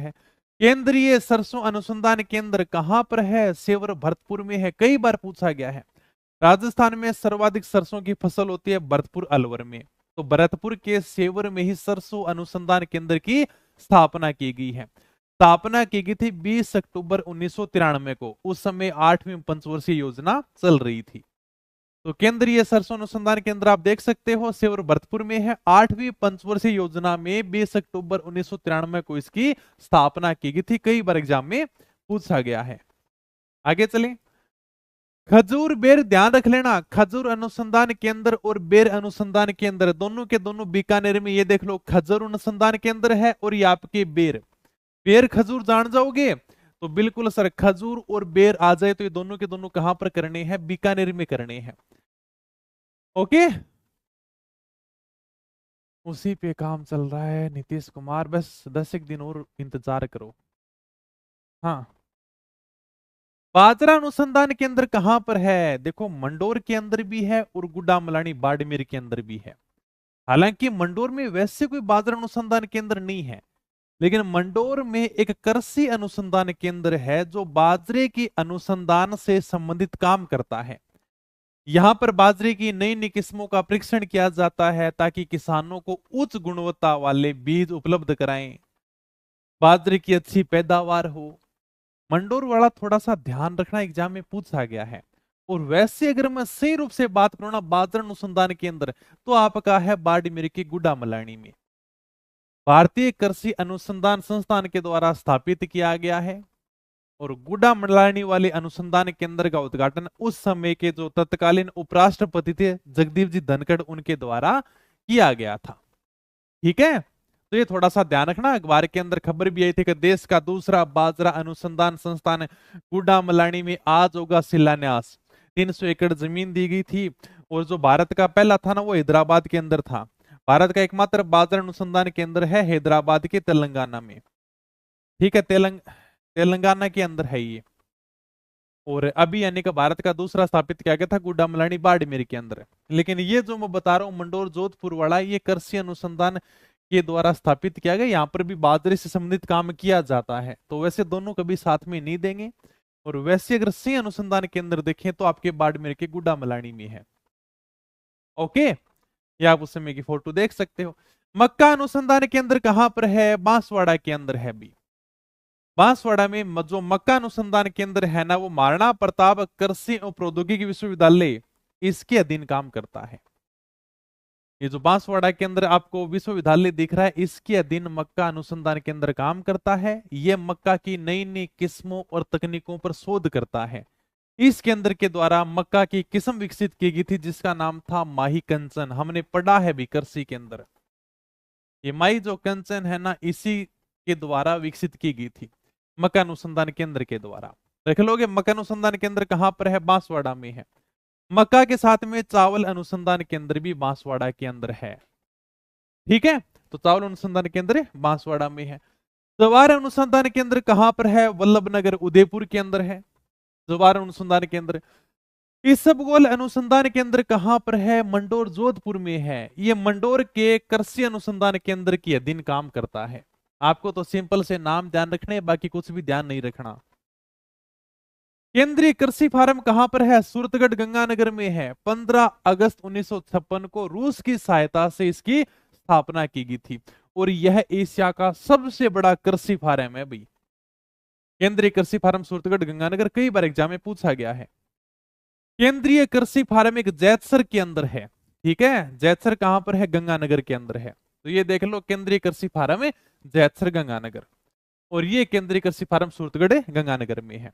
है। केंद्रीय सरसों अनुसंधान केंद्र कहां पर है? सेवर भरतपुर में है, कई बार पूछा गया है। राजस्थान में सर्वाधिक सरसों की फसल होती है भरतपुर अलवर में, तो भरतपुर के सेवर में ही सरसों अनुसंधान केंद्र की स्थापना की गई है। स्थापना की गई थी 20 अक्टूबर 1993 को। उस समय 8वीं पंचवर्षीय योजना चल रही थी। तो केंद्रीय सरसों अनुसंधान केंद्र आप देख सकते हो सेवर भरतपुर में है। 8वीं पंचवर्षीय योजना में 20 अक्टूबर 1993 को इसकी स्थापना की गई थी, कई बार एग्जाम में पूछा गया है। आगे चलें। खजूर बेर ध्यान रख लेना, खजूर अनुसंधान केंद्र और बेर अनुसंधान केंद्र दोनों के दोनों बीकानेर में। ये देख लो, खजूर अनुसंधान केंद्र है और ये आपके बेर। बेर खजूर जान जाओगे तो बिल्कुल सर, खजूर और बेर आ जाए तो ये दोनों के दोनों कहां पर करने हैं? बीकानेर में करने हैं। ओके, उसी पे काम चल रहा है नीतीश कुमार, बस 10 एक दिन और इंतजार करो। हाँ, बाजरा अनुसंधान केंद्र कहां पर है? देखो, मंडोर के अंदर भी है और गुड्डामलानी बाड़मेर के अंदर भी है। हालांकि मंडोर में वैसे कोई बाजरा अनुसंधान केंद्र नहीं है, लेकिन मंडोर में एक कृषि अनुसंधान केंद्र है जो बाजरे की अनुसंधान से संबंधित काम करता है। यहां पर बाजरे की नई नई किस्मों का परीक्षण किया जाता है ताकि किसानों को उच्च गुणवत्ता वाले बीज उपलब्ध कराएं, बाजरे की अच्छी पैदावार हो। मंडोर वाला थोड़ा सा ध्यान रखना, एग्जाम में पूछा गया है। और वैसे अगर मैं सही रूप से बात करूं ना, बाजरा अनुसंधान केंद्र तो आपका है बाड़मेर की गुड्डामलानी में। भारतीय कृषि अनुसंधान संस्थान के द्वारा स्थापित किया गया है। और गुड्डामलानी वाले अनुसंधान केंद्र का उद्घाटन उस समय के जो तत्कालीन उपराष्ट्रपति थे जगदीप जी धनखड़, उनके द्वारा किया गया था। ठीक है, तो ये थोड़ा सा ध्यान रखना। अखबार के अंदर खबर भी आई थी कि देश का दूसरा बाजरा अनुसंधान संस्थान गुड्डामलानी में आज होगा शिलान्यास। 300 एकड़ जमीन दी गई थी। और जो भारत का पहला था ना, वो हैदराबाद के अंदर था। भारत का एकमात्र बाजरा अनुसंधान केंद्र है हैदराबाद के तेलंगाना में। ठीक है, तेलंगाना के अंदर है ये। और अभी यानी कि भारत का दूसरा स्थापित किया गया था गुड्डामलानी बाड़मेर के अंदर। लेकिन ये जो मैं बता रहा हूँ मंडोर जोधपुर वाला, ये कृषि अनुसंधान के द्वारा स्थापित किया गया। यहाँ पर भी बाजरे से संबंधित काम किया जाता है, तो वैसे दोनों कभी साथ में नहीं देंगे। और वैसे अगर सिंह अनुसंधान केंद्र देखें तो आपके बाड़मेर के गुड्डामलानी में है। ओके, ये आप उस समय की फोटो देख सकते हो। मक्का अनुसंधान केंद्र कहां पर है? बांसवाड़ा के अंदर है भी। बांसवाड़ा में जो मक्का अनुसंधान केंद्र है ना, वो महाराणा प्रताप कृषि और प्रौद्योगिकी विश्वविद्यालय इसके अधीन काम करता है। ये जो बांसवाड़ा के अंदर आपको विश्वविद्यालय दिख रहा है, इसके अधीन मक्का अनुसंधान केंद्र काम करता है। ये मक्का की नई नई किस्मों और तकनीकों पर शोध करता है। इस केंद्र के द्वारा मक्का की किस्म विकसित की गई थी जिसका नाम था माही कंचन। हमने पढ़ा है भी कृषि के अंदर। ये माही जो कंचन है ना, इसी के द्वारा विकसित की गई थी, मक्का अनुसंधान केंद्र के द्वारा। देख लोगे, मक्का अनुसंधान केंद्र कहां पर है? बांसवाड़ा में है। मक्का के साथ में चावल अनुसंधान केंद्र भी बांसवाड़ा के अंदर है। ठीक है, तो चावल अनुसंधान केंद्र बांसवाड़ा में है। जवार अनुसंधान केंद्र कहां पर है? वल्लभनगर उदयपुर के अंदर है जवार अनुसंधान केंद्र। इसबगोल अनुसंधान केंद्र कहां पर है? मंडोर जोधपुर में है। ये मंडोर के कृषि अनुसंधान केंद्र के अधीन काम करता है। आपको तो सिंपल से नाम ध्यान रखने, बाकी कुछ भी ध्यान नहीं रखना। केंद्रीय कृषि फार्म कहां पर है? सूरतगढ़ गंगानगर में है। 15 अगस्त 1956 को रूस की सहायता से इसकी स्थापना की गई थी। और यह एशिया का सबसे बड़ा कृषि फार्म है भाई। केंद्रीय कृषि फार्म सूरतगढ़ गंगानगर, कई बार एग्जाम में पूछा गया है। केंद्रीय कृषि फार्म एक जैतसर के अंदर है। ठीक है, जैतसर कहां पर है? गंगानगर के अंदर है। तो ये देख लो, केंद्रीय कृषि फार्म है जैतसर गंगानगर। और ये केंद्रीय कृषि फार्म सूरतगढ़ गंगानगर में है।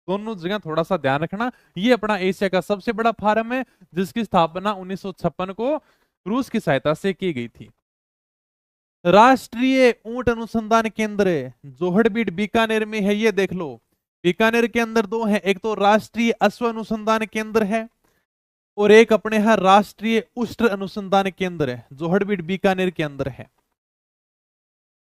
दोनों जगह थोड़ा सा ध्यान रखना। ये अपना एशिया का सबसे बड़ा फार्म है जिसकी स्थापना 1956 को रूस की सहायता से की गई थी। राष्ट्रीय ऊंट अनुसंधान केंद्र जोहड़बीड़ बीकानेर में है। ये देख लो, बीकानेर के अंदर दो है, एक तो राष्ट्रीय अश्व अनुसंधान केंद्र है और एक अपने यहां राष्ट्रीय उष्ट्र अनुसंधान केंद्र है, जोहड़बीड़ बीकानेर के अंदर है।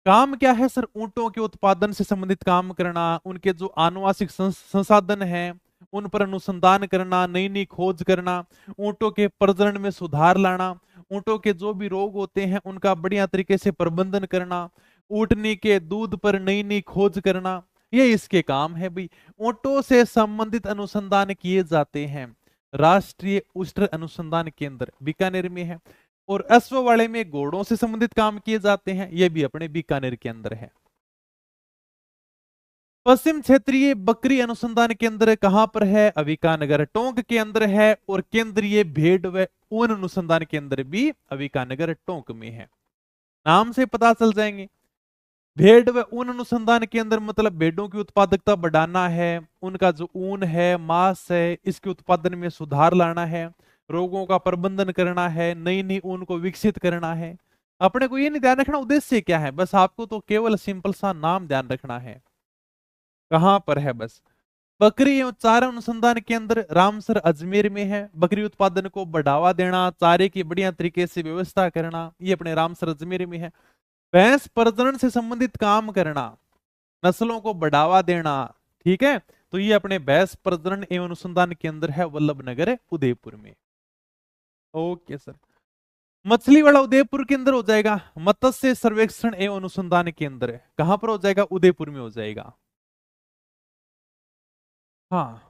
काम क्या है सर? ऊंटों के उत्पादन से संबंधित काम करना, उनके जो आनुवांशिक संसाधन हैं उन पर अनुसंधान करना, नई नई खोज करना, ऊंटों के प्रजनन में सुधार लाना, ऊंटों के जो भी रोग होते हैं उनका बढ़िया तरीके से प्रबंधन करना, ऊँटनी के दूध पर नई नई खोज करना, ये इसके काम है भाई। ऊँटों से संबंधित अनुसंधान किए जाते हैं, राष्ट्रीय उष्ण अनुसंधान केंद्र बीकानेर में है। और अश्व वाले में घोड़ों से संबंधित काम किए जाते हैं, ये भी अपने बीकानेर के अंदर है। पश्चिम क्षेत्रीय बकरी अनुसंधान केंद्र कहां पर है? अविकानगर टोंक के अंदर है। और केंद्रीय भेड़ व ऊन अनुसंधान केंद्र भी अविकानगर टोंक में है। नाम से पता चल जाएंगे। भेड़ व ऊन अनुसंधान केंद्र मतलब भेड़ों की उत्पादकता बढ़ाना है, उनका जो ऊन है, मांस है, इसके उत्पादन में सुधार लाना है, रोगों का प्रबंधन करना है, नई नई ऊन को विकसित करना है। अपने को ये नहीं ध्यान रखना उद्देश्य क्या है, बस आपको तो केवल सिंपल सा नाम ध्यान रखना है कहां पर है बस। बकरी एवं चारा अनुसंधान केंद्र रामसर अजमेर में है। बकरी उत्पादन को बढ़ावा देना, चारे की बढ़िया तरीके से व्यवस्था करना, ये अपने रामसर अजमेर में है। भैंस प्रजनन से संबंधित काम करना, नस्लों को बढ़ावा देना, ठीक है, तो ये अपने भैंस प्रजनन एवं अनुसंधान केंद्र है वल्लभनगर उदयपुर में। Okay sir. मछली वाला उदयपुर के अंदर हो जाएगा। मत्स्य सर्वेक्षण एवं अनुसंधान केंद्र कहां पर हो जाएगा? उदयपुर में हो जाएगा। हाँ